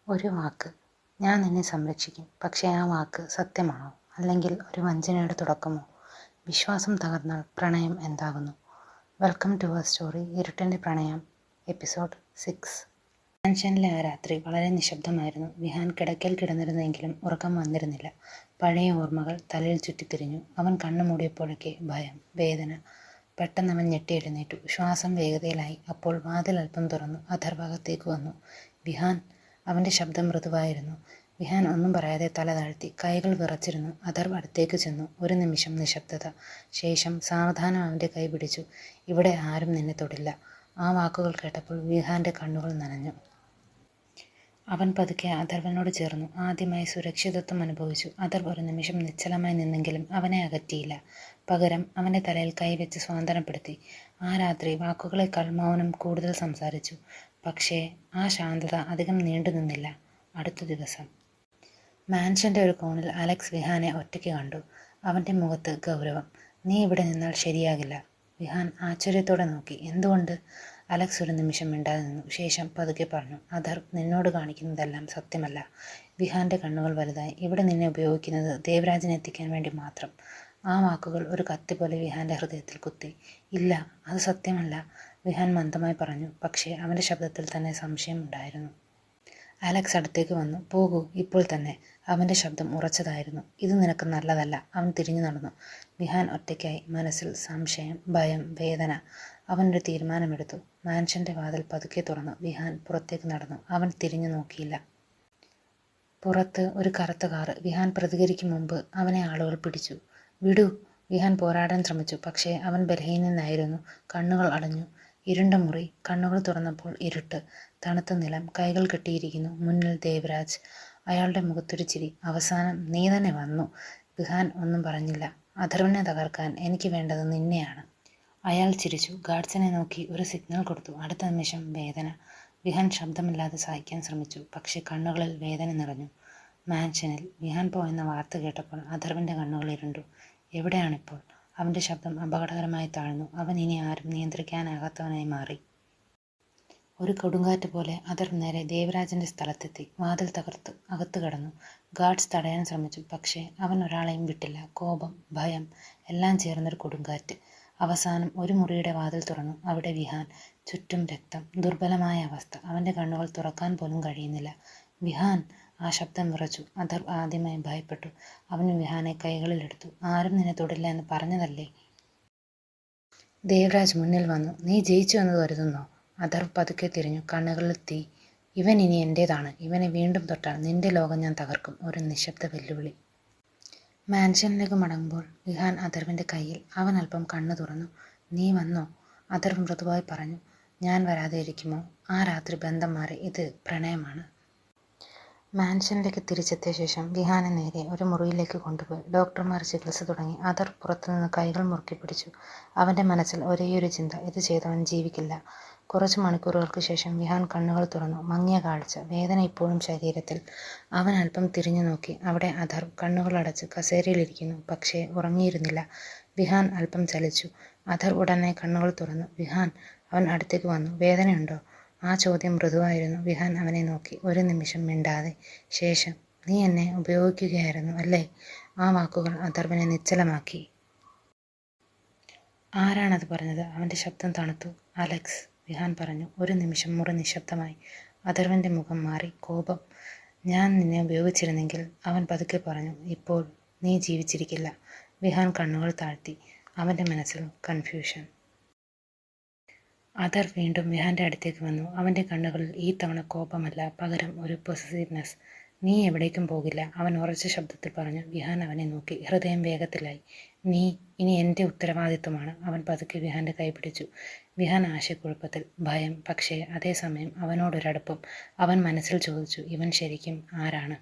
ഒരു വാക്ക്. ഞാൻ നിന്നെ സംരക്ഷിക്കും. പക്ഷേ ആ വാക്ക് സത്യമാണോ? അല്ലെങ്കിൽ ഒരു വഞ്ചനയുടെ തുടക്കമോ? വിശ്വാസം തകർന്നാൽ പ്രണയം എന്താകുന്നു? Welcome to our story. ഇരുട്ടിൻ്റെ പ്രണയം, എപ്പിസോഡ് 6. മാൻഷനിലെ ആ രാത്രി വളരെ നിശബ്ദമായിരുന്നു. വിഹാൻ കിടക്കയിൽ കിടന്നിരുന്നെങ്കിലും ഉറക്കം വന്നിരുന്നില്ല. പഴയ ഓർമ്മകൾ തലയിൽ ചുറ്റിത്തിരിഞ്ഞു. അവൻ കണ്ണു മൂടിയപ്പോഴൊക്കെ ഭയം, വേദന. പെട്ടെന്ന് അവൻ ഞെട്ടിയെഴുന്നേറ്റു. ശ്വാസം വേഗതയിലായി. അപ്പോൾ വാതിൽ അല്പം തുറന്നു. അഥർവ് അകത്തേക്ക് വന്നു. വിഹാൻ. അവൻ്റെ ശബ്ദം മൃദുവായിരുന്നു. വിഹാൻ ഒന്നും പറയാതെ തല താഴ്ത്തി. കൈകൾ വിറച്ചിരുന്നു. അഥർവ് അടുത്തേക്ക് ചെന്നു. ഒരു നിമിഷം നിശബ്ദത. ശേഷം സാവധാനം അവൻ്റെ കൈ പിടിച്ചു. ഇവിടെ ആരും നിന്നെ തൊടില്ല. ആ വാക്കുകൾ കേട്ടപ്പോൾ വിഹാൻ്റെ കണ്ണുകൾ നനഞ്ഞു. അവൻ പതുക്കെ അഥർവനോട് ചേർന്നു. ആദ്യമായി സുരക്ഷിതത്വം അനുഭവിച്ചു. അഥർവ് ഒരു നിമിഷം നിശ്ചലമായി നിന്നെങ്കിലും അവനെ അകറ്റിയില്ല. പകരം അവൻ്റെ തലയിൽ കൈവച്ച് സ്വാന്തനപ്പെടുത്തി. ആ രാത്രി വാക്കുകളേക്കാൾ മൗനം കൂടുതൽ സംസാരിച്ചു. പക്ഷേ ആ ശാന്തത അധികം നീണ്ടു നിന്നില്ല. അടുത്ത ദിവസം മാൻഷൻ്റെ ഒരു കോണിൽ അലക്സ് വിഹാനെ ഒറ്റയ്ക്ക് കണ്ടു. അവൻ്റെ മുഖത്ത് ഗൗരവം. നീ ഇവിടെ നിന്നാൽ ശരിയാകില്ല. വിഹാൻ ആശ്ചര്യത്തോടെ നോക്കി. എന്തുകൊണ്ട്? അലക്സ് ഒരു നിമിഷം മിണ്ടാതെ നിന്നു. ശേഷം പതുക്കെ പറഞ്ഞു, അഥർവ് നിന്നോട് കാണിക്കുന്നതെല്ലാം സത്യമല്ല. വിഹാൻ്റെ കണ്ണുകൾ വലുതായി. ഇവിടെ നിന്നെ ഉപയോഗിക്കുന്നത് ദേവരാജിനെ എത്തിക്കാൻ വേണ്ടി മാത്രം. ആ വാക്കുകൾ ഒരു കത്തി പോലെ വിഹാൻ്റെ ഹൃദയത്തിൽ കുത്തി. ഇല്ല, അത് സത്യമല്ല, വിഹാൻ മന്ദമായി പറഞ്ഞു. പക്ഷേ അവൻ്റെ ശബ്ദത്തിൽ തന്നെ സംശയമുണ്ടായിരുന്നു. അലക്സ് അടുത്തേക്ക് വന്നു. പോകൂ, ഇപ്പോൾ തന്നെ. അവൻ്റെ ശബ്ദം ഉറച്ചതായിരുന്നു. ഇത് നിനക്ക് നല്ലതല്ല. അവൻ തിരിഞ്ഞു നടന്നു. വിഹാൻ ഒറ്റയ്ക്കായി. മനസ്സിൽ സംശയം, ഭയം, വേദന. അവനൊരു തീരുമാനമെടുത്തു. മാൻഷൻ്റെ വാതിൽ പതുക്കെ തുറന്നു. വിഹാൻ പുറത്തേക്ക് നടന്നു. അവൻ തിരിഞ്ഞു നോക്കിയില്ല. പുറത്ത് ഒരു കറുത്ത കാറ്. വിഹാൻ പ്രതികരിക്കും മുമ്പ് അവനെ ആളുകൾ പിടിച്ചു. വിടൂ. വിഹാൻ പോരാടാൻ ശ്രമിച്ചു. പക്ഷേ അവൻ ബലഹീനനായിരുന്നു. കണ്ണുകൾ അടഞ്ഞു. ഇരുണ്ട മുറി. കണ്ണുകൾ തുറന്നപ്പോൾ ഇരുട്ട്. തണുത്ത നിലം. കൈകൾ കെട്ടിയിരിക്കുന്നു. മുന്നിൽ ദേവരാജ്. അയാളുടെ മുഖത്തൊരു ചിരി. അവസാനം നീ തന്നെ വന്നു. വിഹാൻ ഒന്നും പറഞ്ഞില്ല. അഥർവിനെ തകർക്കാൻ എനിക്ക് വേണ്ടത് നിന്നെയാണ്. അയാൾ ചിരിച്ചു. ഗാർഡ്സിനെ നോക്കി ഒരു സിഗ്നൽ കൊടുത്തു. അടുത്ത നിമിഷം വേദന. വിഹാൻ ശബ്ദമില്ലാതെ സഹിക്കാൻ ശ്രമിച്ചു. പക്ഷേ കണ്ണുകളിൽ വേദന നിറഞ്ഞു. മാൻഷനിൽ വിഹാൻ പോയെന്ന വാർത്ത കേട്ടപ്പോൾ അഥർവിൻ്റെ കണ്ണുകൾ ഇരുണ്ടു. എവിടെയാണിപ്പോൾ? അവൻ്റെ ശബ്ദം അപകടകരമായി താഴ്ന്നു. അവൻ ഇനി ആരും നിയന്ത്രിക്കാനാകാത്തവനായി മാറി. ഒരു കൊടുങ്കാറ്റ് പോലെ അഥർവ് നേരെ ദേവരാജൻ്റെ സ്ഥലത്തെത്തി. വാതിൽ തകർത്ത് അകത്ത് കടന്നു. ഗാർഡ്സ് തടയാൻ ശ്രമിച്ചു. പക്ഷേ അവൻ ഒരാളെയും വിട്ടില്ല. കോപം, ഭയം എല്ലാം ചേർന്നൊരു കൊടുങ്കാറ്റ്. അവസാനം ഒരു മുറിയുടെ വാതിൽ തുറന്നു. അവിടെ വിഹാൻ. ചുറ്റും രക്തം. ദുർബലമായ അവസ്ഥ. അവൻ്റെ കണ്ണുകൾ തുറക്കാൻ പോലും കഴിയുന്നില്ല. വിഹാൻ. ആ ശബ്ദം വിറച്ചു. അഥർവ് ആദ്യമായി ഭയപ്പെട്ടു. അവൻ വിഹാനെ കൈകളിലെടുത്തു. ആരും നിന്നെ തൊടില്ല എന്ന് പറഞ്ഞതല്ലേ? ദേവരാജ് മുന്നിൽ വന്നു. നീ ജയിച്ചു എന്ന് കരുതുന്നോ? അഥർവ് പതുക്കെ തിരിഞ്ഞു. കണ്ണുകളിൽ തീ. ഇവൻ ഇനി എൻ്റേതാണ്. ഇവനെ വീണ്ടും തൊട്ടാൽ നിന്റെ ലോകം ഞാൻ തകർക്കും. ഒരു നിശബ്ദ വെല്ലുവിളി. മാൻഷനിലേക്ക് മടങ്ങുമ്പോൾ വിഹാൻ അഥർവിൻ്റെ കയ്യിൽ. അവൻ അല്പം കണ്ണു തുറന്നു. നീ വന്നോ? അഥർവ് മൃദുവായി പറഞ്ഞു. ഞാൻ വരാതെ ഇരിക്കുമോ? ആ രാത്രി ബന്ധം മാറി. ഇത് പ്രണയമാണ്. മാൻഷനിലേക്ക് തിരിച്ചെത്തിയ ശേഷം വിഹാനെ നേരെ ഒരു മുറിയിലേക്ക് കൊണ്ടുപോയി. ഡോക്ടർമാർ ചികിത്സ തുടങ്ങി. അഥർവ് പുറത്തുനിന്ന് കൈകൾ മുറുക്കി പിടിച്ചു. അവൻ്റെ മനസ്സിൽ ഒരേയൊരു ചിന്ത, ഇത് ചെയ്തവൻ ജീവിക്കില്ല. കുറച്ച് മണിക്കൂറുകൾക്ക് ശേഷം വിഹാൻ കണ്ണുകൾ തുറന്നു. മങ്ങിയ കാഴ്ച. വേദന ഇപ്പോഴും ശരീരത്തിൽ. അവൻ അല്പം തിരിഞ്ഞു നോക്കി. അവിടെ അഥർവ് കണ്ണുകളടച്ച് കസേരയിലിരിക്കുന്നു. പക്ഷേ ഉറങ്ങിയിരുന്നില്ല. വിഹാൻ അല്പം ചലിച്ചു. അഥർവ് ഉടനെ കണ്ണുകൾ തുറന്നു. വിഹാൻ. അവൻ അടുത്തേക്ക് വന്നു. വേദനയുണ്ടോ? ആ ചോദ്യം മൃദുവായിരുന്നു. വിഹാൻ അവനെ നോക്കി. ഒരു നിമിഷം മിണ്ടാതെ. ശേഷം, നീ എന്നെ ഉപയോഗിക്കുകയായിരുന്നു അല്ലേ? ആ വാക്കുകൾ അഥർവിനെ നിശ്ചലമാക്കി. ആരാണത് പറഞ്ഞത്? അവൻ്റെ ശബ്ദം തണുത്തു. അലക്സ്. വിഹാൻ പറഞ്ഞു. ഒരു നിമിഷം മുറി നിശബ്ദമായി. അഥർവിൻ്റെ മുഖം മാറി. കോപം. ഞാൻ നിന്നെ ഉപയോഗിച്ചിരുന്നെങ്കിൽ. അവൻ പതുക്കെ പറഞ്ഞു. ഇപ്പോൾ നീ ജീവിച്ചിരിക്കില്ല. വിഹാൻ കണ്ണുകൾ താഴ്ത്തി. അവൻ്റെ മനസ്സിൽ കൺഫ്യൂഷൻ. അഥർവ് വീണ്ടും വിഹാൻ്റെ അടുത്തേക്ക് വന്നു. അവൻ്റെ കണ്ണുകളിൽ ഈ തവണ കോപമല്ല, പകരം ഒരു പൊസസീവ്നെസ്. നീ എവിടേക്കും പോകില്ല, അവൻ ഉറച്ച ശബ്ദത്തിൽ പറഞ്ഞു. വിഹാൻ അവനെ നോക്കി. ഹൃദയം വേഗത്തിലായി. നീ ഇനി എൻ്റെ ഉത്തരവാദിത്വമാണ്. അവൻ പതുക്കെ വിഹാൻ്റെ കൈ പിടിച്ചു. വിഹാൻ ആശയക്കുഴപ്പത്തിൽ. ഭയം. പക്ഷേ അതേസമയം അവനോടൊരടുപ്പം. അവൻ മനസ്സിൽ ചോദിച്ചു, ഇവൻ ശരിക്കും ആരാണ്?